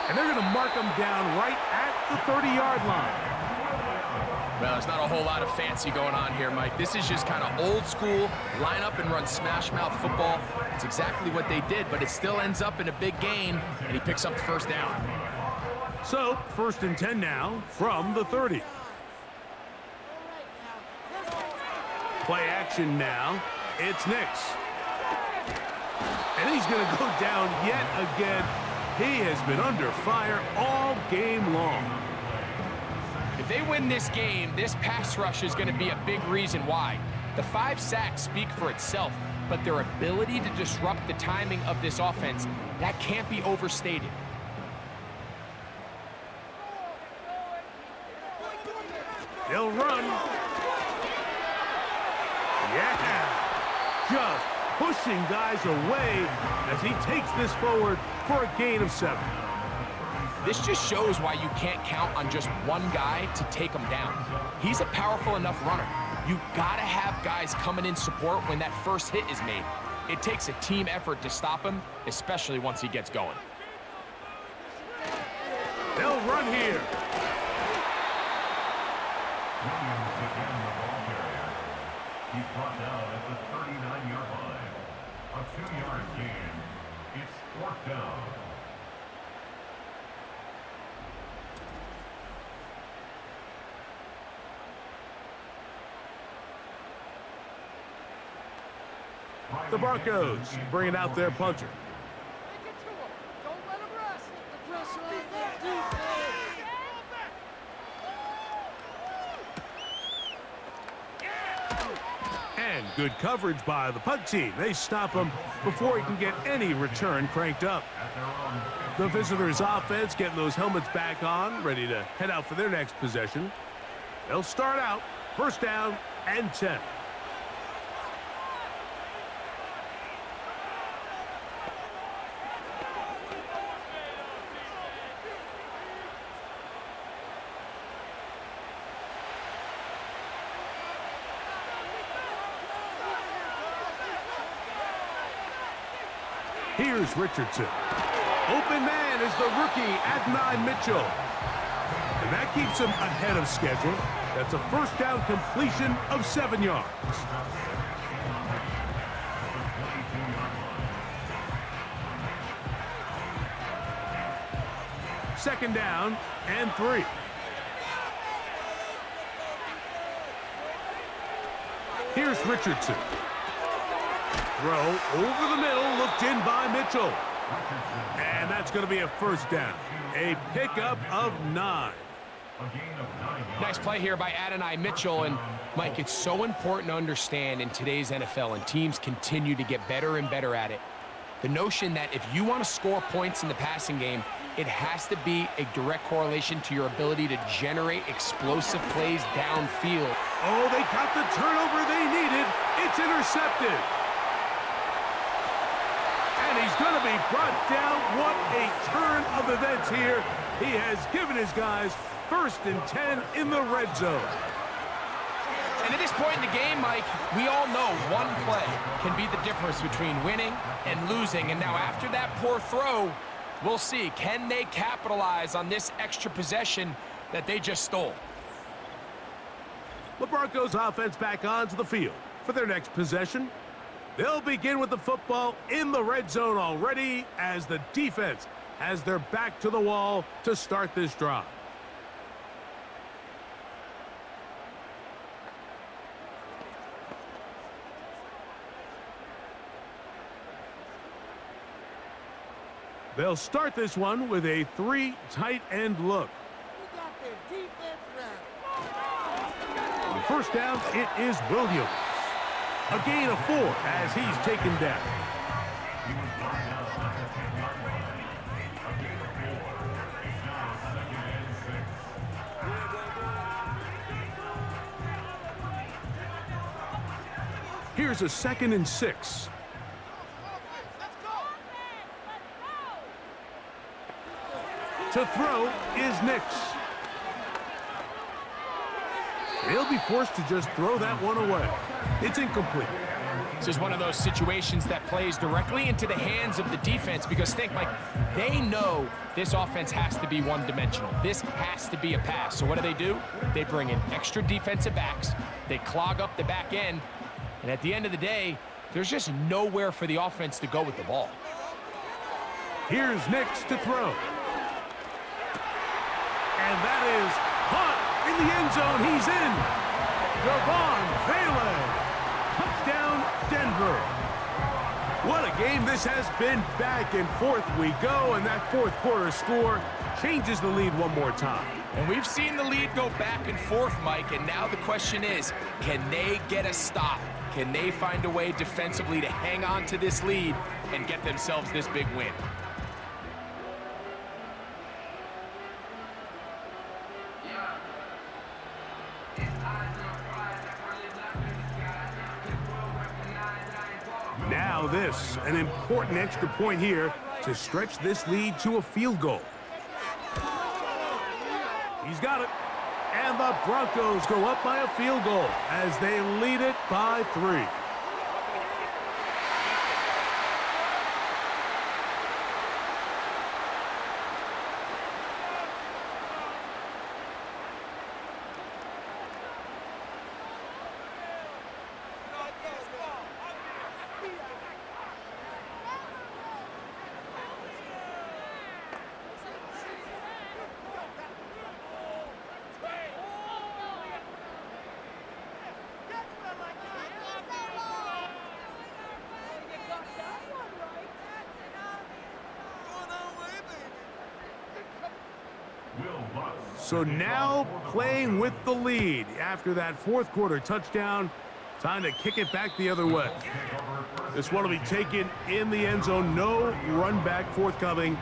And they're going to mark them down right at the 30-yard line. Well, there's not a whole lot of fancy going on here, Mike. This is just kind of old school, line up and run smash mouth football. It's exactly what they did, but it still ends up in a big gain, and he picks up the first down. So, 1st and 10 now from the 30. Play action now. It's Nix. And he's going to go down yet again. He has been under fire all game long. If they win this game, this pass rush is going to be a big reason why. The 5 sacks speak for itself, but their ability to disrupt the timing of this offense, that can't be overstated. They'll run. Yeah. Just pushing guys away as he takes this forward for a gain of 7. This just shows why you can't count on just one guy to take him down. He's a powerful enough runner. You gotta have guys coming in support when that first hit is made. It takes a team effort to stop him, especially once he gets going. They'll run here. Williams again the ball carrier. He's brought down at the 39-yard line. A 2-yard gain. It's 4th down. The Broncos bringing out their punter. Take it to him. Don't let him rest. The pressure on that defense. And good coverage by the punt team. They stop him before he can get any return cranked up. The visitors' offense getting those helmets back on, ready to head out for their next possession. They'll start out 1st down and 10. Here's Richardson. Open man is the rookie, Adonai Mitchell. And that keeps him ahead of schedule. That's a first down completion of 7 yards. Second down and 3. Here's Richardson. Throw over the middle, looked in by Mitchell. And that's going to be a first down. A pickup of 9. Nice play here by Adonai Mitchell. And, Mike, it's so important to understand in today's NFL, and teams continue to get better and better at it, the notion that if you want to score points in the passing game, it has to be a direct correlation to your ability to generate explosive plays downfield. Oh, they got the turnover they needed. It's intercepted. And he's going to be brought down. What a turn of events here. He has given his guys 1st and 10 in the red zone. And at this point in the game, Mike, we all know one play can be the difference between winning and losing. And now after that poor throw, we'll see, can they capitalize on this extra possession that they just stole? The Broncos offense back onto the field for their next possession. They'll begin with the football in the red zone already as the defense has their back to the wall to start this drive. They'll start this one with a 3 tight end look. We got their defense right. On first down, it is Williams. A gain of 4 as he's taken down. He was brought down at the 10-yard line. A gain of 4. He's now 2nd and 6. Here's a 2nd and 6. To throw is Nix. He'll be forced to just throw that one away. It's incomplete. This is one of those situations that plays directly into the hands of the defense because think, Mike, they know this offense has to be one-dimensional. This has to be a pass. So what do? They bring in extra defensive backs. They clog up the back end. And at the end of the day, there's just nowhere for the offense to go with the ball. Here's Nix to throw. And that is caught in the end zone. He's in. Javon Valen. Touchdown, Denver. What a game this has been. Back and forth we go, and that fourth quarter score changes the lead one more time. And we've seen the lead go back and forth, Mike, and now the question is, can they get a stop? Can they find a way defensively to hang on to this lead and get themselves this big win? Now this, an important extra point here to stretch this lead to a field goal. He's got it. And the Broncos go up by a field goal as they lead it by 3. So now playing with the lead after that fourth quarter touchdown. Time to kick it back the other way. This one will be taken in the end zone. No run back forthcoming.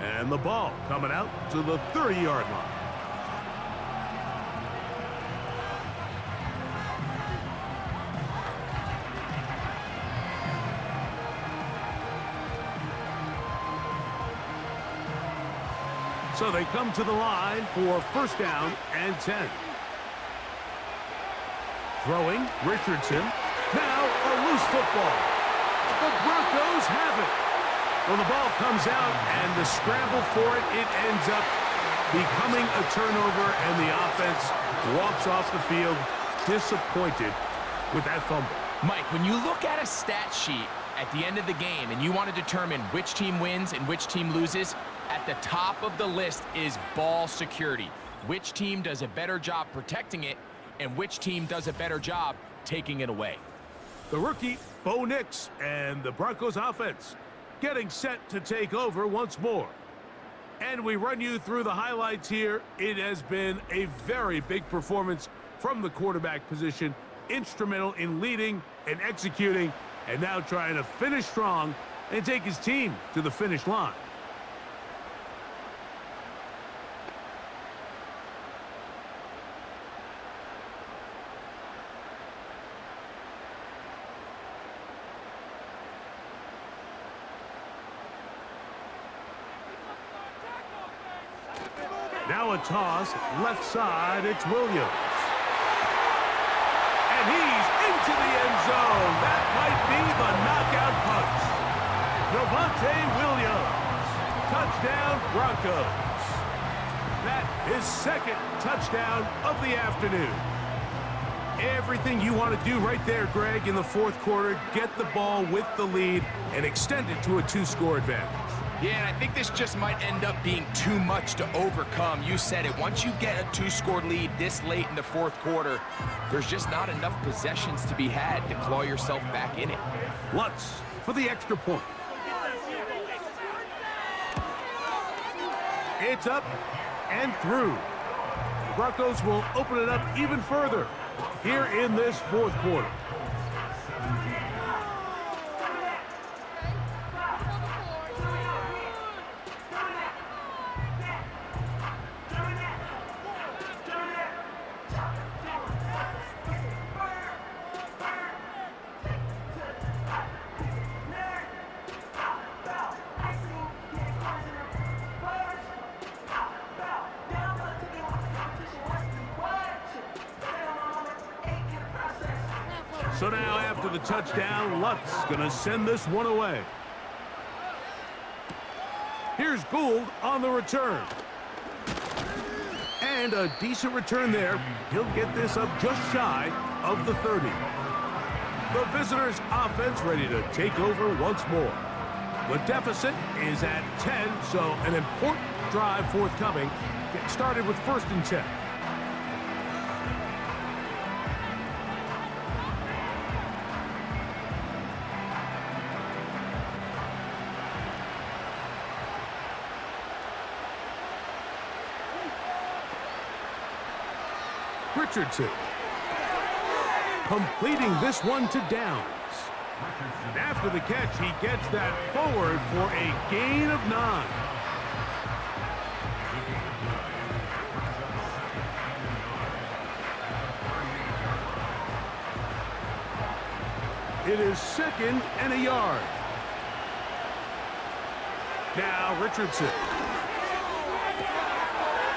And the ball coming out to the 30-yard line. So they come to the line for first down and 10. Throwing, Richardson. Now a loose football. The Broncos have it. Well, the ball comes out, and the scramble for it ends up becoming a turnover, and the offense walks off the field disappointed with that fumble. Mike, when you look at a stat sheet at the end of the game and you want to determine which team wins and which team loses, at the top of the list is ball security. Which team does a better job protecting it and which team does a better job taking it away. The rookie, Bo Nix, and the Broncos offense getting set to take over once more. And we run you through the highlights here. It has been a very big performance from the quarterback position, instrumental in leading and executing, and now trying to finish strong and take his team to the finish line. Now a toss, left side, it's Williams. And he's into the end zone. That might be the knockout punch. Javonte Williams, touchdown Broncos. That is second touchdown of the afternoon. Everything you want to do right there, Greg, in the fourth quarter, get the ball with the lead and extend it to a 2-score advantage. Yeah, and I think this just might end up being too much to overcome. You said it. Once you get a 2-score lead this late in the fourth quarter, there's just not enough possessions to be had to claw yourself back in it. Lutz for the extra point. It's up and through. The Broncos will open it up even further here in this fourth quarter. So now after the touchdown, Lutz gonna send this one away. Here's Gould on the return. And a decent return there. He'll get this up just shy of the 30. The visitors' offense ready to take over once more. The deficit is at 10, so an important drive forthcoming. Get started with 1st and 10. Richardson completing this one to Downs. And after the catch, he gets that forward for a gain of 9. It is 2nd and a yard. Now Richardson.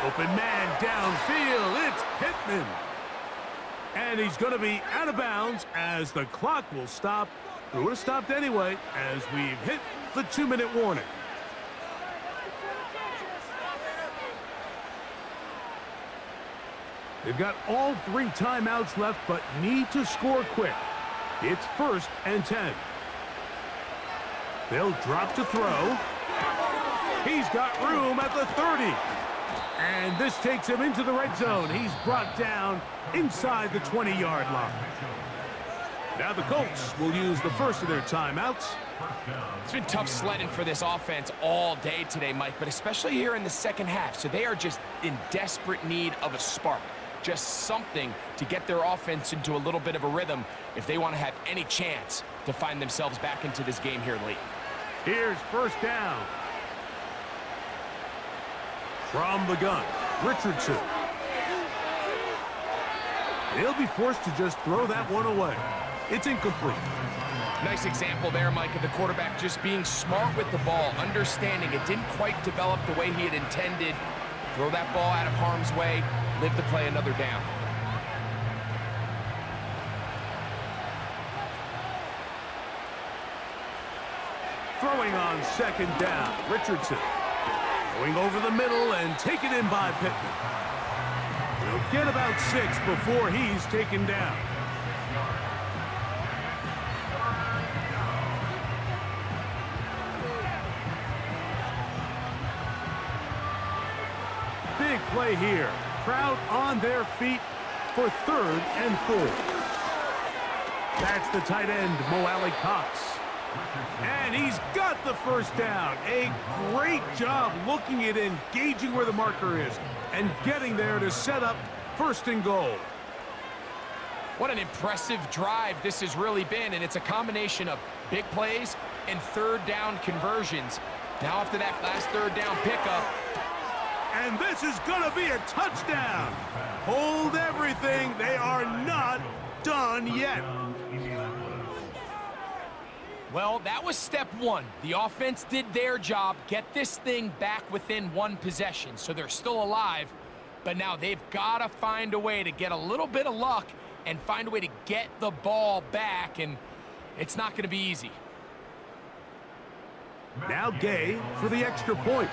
Open man downfield. It's Pittman. And he's going to be out of bounds as the clock will stop. It would have stopped anyway as we've hit the 2-minute warning. They've got all 3 timeouts left, but need to score quick. It's 1st and 10. They'll drop to throw. He's got room at the 30. And this takes him into the red zone. He's brought down inside the 20-yard line. Now the Colts will use the first of their timeouts. It's been tough sledding for this offense all day today, Mike, but especially here in the second half. So they are just in desperate need of a spark. Just something to get their offense into a little bit of a rhythm if they want to have any chance to find themselves back into this game here late. Here's 1st down. From the gun, Richardson. He'll be forced to just throw that one away. It's incomplete. Nice example there, Mike, of the quarterback just being smart with the ball, understanding it didn't quite develop the way he had intended. Throw that ball out of harm's way, live to play another down. Throwing on 2nd down, Richardson. Going over the middle and taken in by Pittman. He'll get about 6 before he's taken down. Big play here. Crowd on their feet for 3rd and 4. That's the tight end, Mo Cox. And he's got the first down. A great job looking at engaging where the marker is and getting there to set up 1st and goal. What an impressive drive this has really been, and it's a combination of big plays and 3rd down conversions. Now after that last 3rd down pickup, and this is going to be a touchdown. Hold everything. They are not done yet. well, that was step 1. The offense did their job, get this thing back within 1 possession, so they're still alive. But now they've got to find a way to get a little bit of luck and find a way to get the ball back, and it's not going to be easy. Now Gay for the extra point.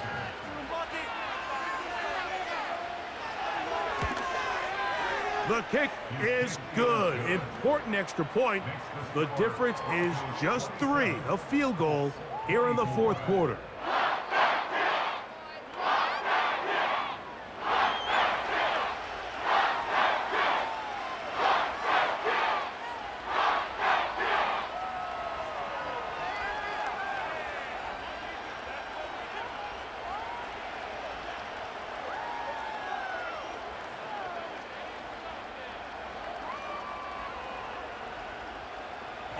The kick is good. Important extra point. The difference is just 3, a field goal here in the 4th quarter.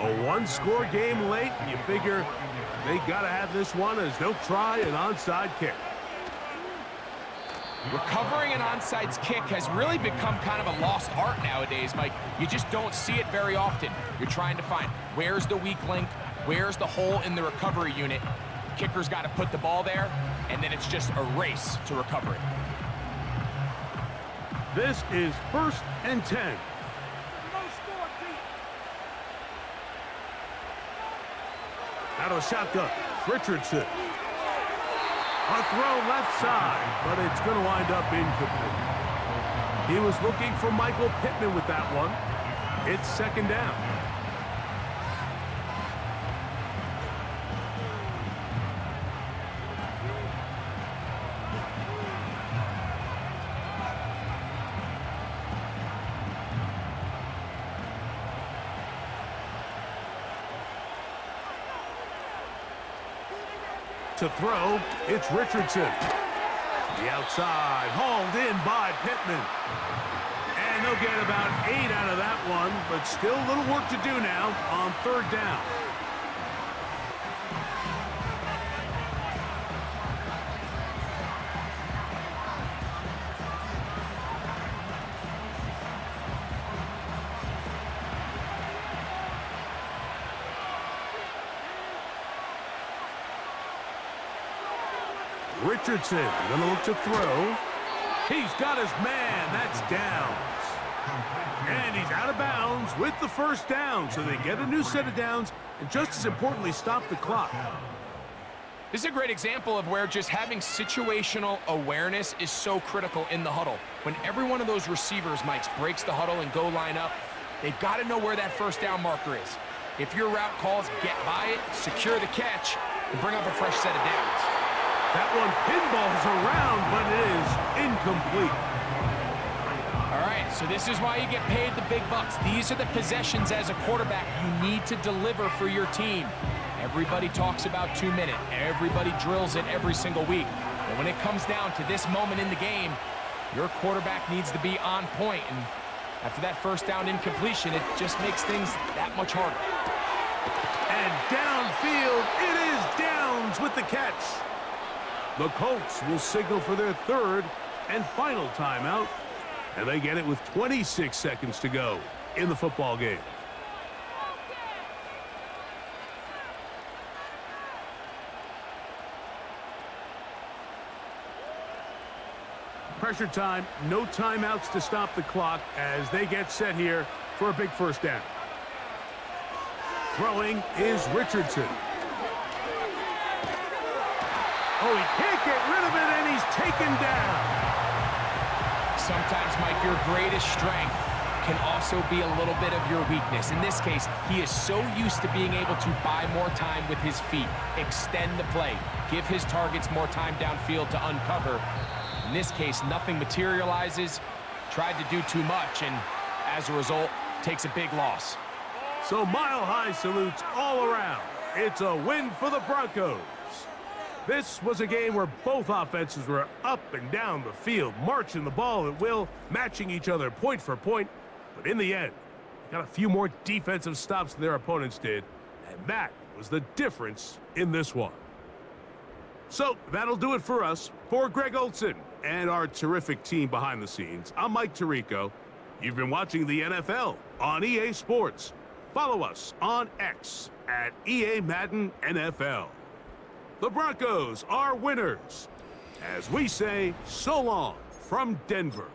A one-score game late, you figure they got to have this one as they'll try an onside kick. Recovering an onside kick has really become kind of a lost art nowadays, Mike. You just don't see it very often. You're trying to find where's the weak link, where's the hole in the recovery unit. Kicker's got to put the ball there, and then it's just a race to recover it. This is 1st and 10. Out of the shotgun, Richardson. A throw left side, but it's going to wind up incomplete. He was looking for Michael Pittman with that one. It's 2nd down. To throw, it's Richardson. The outside, hauled in by Pittman. And they'll get about 8 out of that one, but still a little work to do now on 3rd down. Richardson gonna look to throw. He's got his man. That's downs. And he's out of bounds with the 1st down. So they get a new set of downs and just as importantly stop the clock. This is a great example of where just having situational awareness is so critical in the huddle. When every one of those receivers, Mike, breaks the huddle and go line up, they've got to know where that 1st down marker is. If your route calls, get by it, secure the catch, and bring up a fresh set of downs. That one pinballs around, but it is incomplete. All right, so this is why you get paid the big bucks. These are the possessions as a quarterback you need to deliver for your team. Everybody talks about 2-minute. Everybody drills it every single week. But when it comes down to this moment in the game, your quarterback needs to be on point. And after that 1st down incompletion, it just makes things that much harder. And downfield, it is Downs with the catch. The Colts will signal for their 3rd and final timeout, and they get it with 26 seconds to go in the football game. Pressure time, no timeouts to stop the clock as they get set here for a big 1st down. Throwing is Richardson. Oh, he can't get rid of it, and he's taken down. Sometimes, Mike, your greatest strength can also be a little bit of your weakness. In this case, he is so used to being able to buy more time with his feet, extend the play, give his targets more time downfield to uncover. In this case, nothing materializes, tried to do too much, and as a result, takes a big loss. So mile-high salutes all around. It's a win for the Broncos. This was a game where both offenses were up and down the field, marching the ball at will, matching each other point for point. But in the end, they got a few more defensive stops than their opponents did, and that was the difference in this one. So that'll do it for us. For Greg Olson and our terrific team behind the scenes, I'm Mike Tirico. You've been watching the NFL on EA Sports. Follow us on X at EA Madden NFL. The Broncos are winners. As we say, so long from Denver.